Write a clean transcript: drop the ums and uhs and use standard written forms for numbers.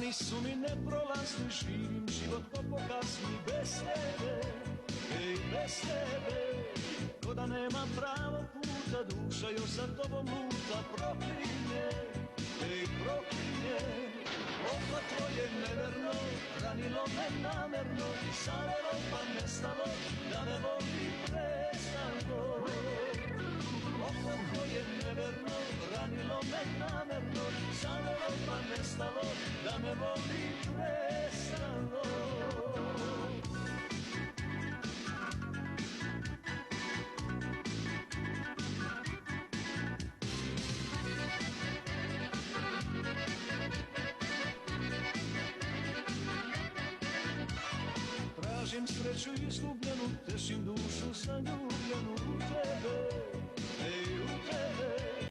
Dani su mi neprolazni, živim život ko pokazni bez tebe, ej bez tebe. Ko da nema pravog puta, duša još za tobom luta, proklinje, ej proklinje. Oko tvoje neverno, ranilo me namerno, savelo pa nestalo, da me voli prestalo. Oko tvoje neverno, ranilo me namerno, savelo pa nestalo, da me voli prestalo. Tražim sreću izgubljenu, tešim dušu zaljubljenu u tebe,